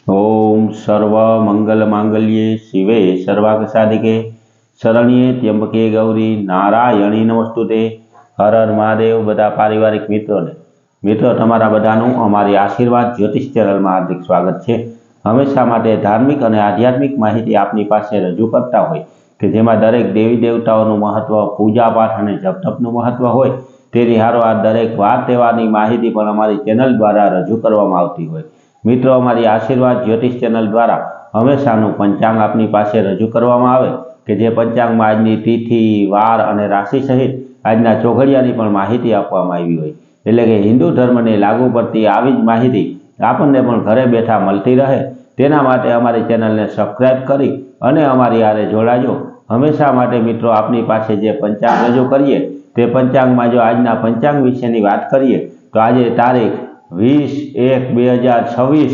ओम सर्व मंगल मांगल्ये शिवे सर्वार्थ साधिके शरण्ये त्र्यंबके गौरी नारायणी नमस्तुते। हर हर महादेव। बधा पारिवारिक मित्रों तमारा बधानुं अमारी आशीर्वाद ज्योतिष चैनल में हार्दिक स्वागत है। हमेशा माटे धार्मिक और आध्यात्मिक माहिती आपनी पासे रजू करता होय कि जेमां दरेक देवी देवताओनुं महत्व, पूजा पाठ और जप तपनुं महत्व होय तेनी हारोहार दरेक वार तहेवारनी माहिती पण अमारी चैनल द्वारा रजू करवामां आवती होय। मित्रों अमारी आशीर्वाद ज्योतिष चैनल द्वारा हमेशानु पंचांग आपनी पासे रजू करवामां आवे कि जे पंचांग में आजनी तिथि, वार और राशि सहित आजना चौघड़ियानी पण माहिती आपवामां आवी होय। एटले के हिंदू धर्म ने लागू पड़ती आवी ज माहिती आपने पण घरे बैठा मळती रहे तेना माटे अमारी चेनल ने सब्सक्राइब करी अने अमारी हारे जोड़ाजो। हमेशा माटे मित्रों आपनी पासे जे पंचांग रजू करीए ते पंचांग में जो आजना पंचांग विशेनी वात करीए तो आज तारीख 20/1/2026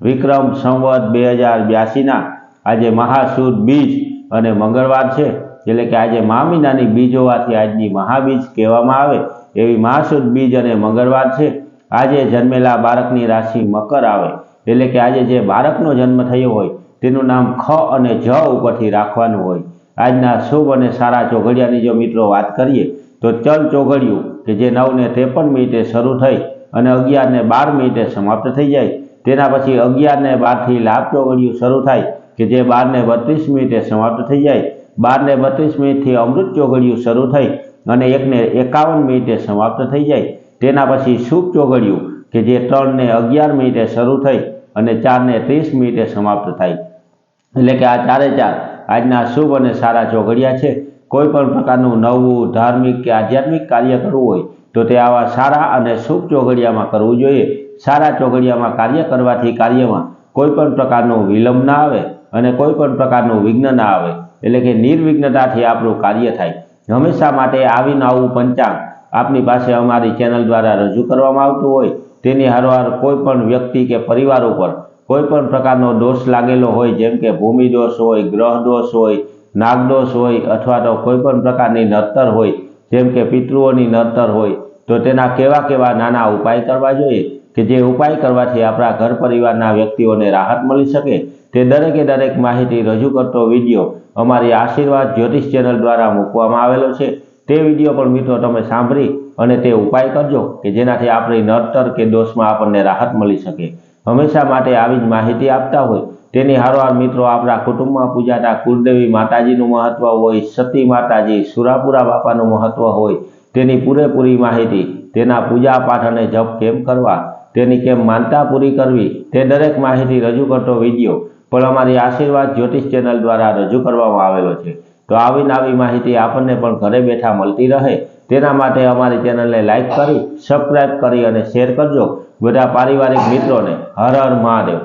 विक्रम संवत 2082 आज महासुद बीज और मंगलवार है। एटले कि आज मा महीनानी बीज होवाथी आजनी महाबीज कहेवामां आवे एवी महासुद बीज और मंगलवार है। आज जन्मेला बाळकनी राशि मकर आवे एटले कि आज जे बाळकनो जन्म थयो होय तेनुं नाम ख और ज उपरथी राखवानुं होय। आजना शुभ और सारा चौघड़ियानी जो मित्रों बात करिए तो चल चौघड़ियुं कि जे 9:53 शुरू थई અને 11:12 समाप्त थी जाए तेना पछी 11:12 थी लाभ चौघड़ियुं शुरू थाय कि जे 12:32 समाप्त थी जाए। 12:32 थी अमृत चौघड़ियुं शुरू थई अने 1:51 समाप्त थी जाए। तेना पछी शुभ चौघड़ियुं कि जे 3:11 शुरू थई अने 4:30 समाप्त थाय। एटले कि आ चारे चार आजना शुभ और सारा चौघड़िया है। कोईपण प्रकारनुं नवुं धार्मिक के आध्यात्मिक कार्य करवुं होय तो ते आवा सारा और शुभ चौघड़िया में करवुं जोईए। सारा चौघड़िया में कार्य करवाथी कार्य में कोईपण प्रकारनो विलंब ना आवे अने कोईपण प्रकारनुं विघ्न ना आवे एटले कि निर्विघ्नताथी आपनुं कार्य थाय। हमेशा माटे आवी नवुं पंचांग आपनी पासे अमारी चेनल द्वारा रजू करवामां आवतुं होय तेनी हारोहार कोईपण व्यक्ति के परिवार पर कोईपण प्रकारनो दोष लागेलो होय जेम के भूमि दोष होय, ग्रह दोष होय, नागदोष होय अथवा तो कोईपण प्रकारनी नड़तर होय जेम के पितृओनी नड़तर होय तो तेना केवा केवा नाना उपाय करवा जोईए कि जे उपाय करवाथी आपणा घर परिवारना व्यक्तिओने राहत मळी शके ते दरेके दरेक माहिती रजू करतो विडियो अमारी आशीर्वाद ज्योतिष चेनल द्वारा मूकवामां आवेलो छे। ते विडियो पण मित्रों तमे सांभळी अने ते उपाय करजो कि जेनाथी आपणी नड़तर के दोषमां आपणने राहत मळी शके। हमेशा माटे आवी ज माहिती आपता होय तेनी हारोहार मित्रों आपणा कुटुंबमां पूजाता कुलदेवी माताजीनुं महत्व होय, सती माताजी, सुरापुरा बापानुं महत्व होय तेनी पूरेपूरी माहिती तेना पूजा पाठ और जप केम करवा तेनी केम मानता पूरी करवी ते दरेक माहिती रजू करतो विडियो पण अमारी आशीर्वाद ज्योतिष चेनल द्वारा रजू करवामां आवेलो छे। तो आवी नवी माहिती आपने पण घरे बैठा मळती रहे तेना माटे अमारी चेनल ने लाइक करी, सब्सक्राइब करी अने शेर करजो। बधा पारिवारिक मित्रों ने हर हर महादेव।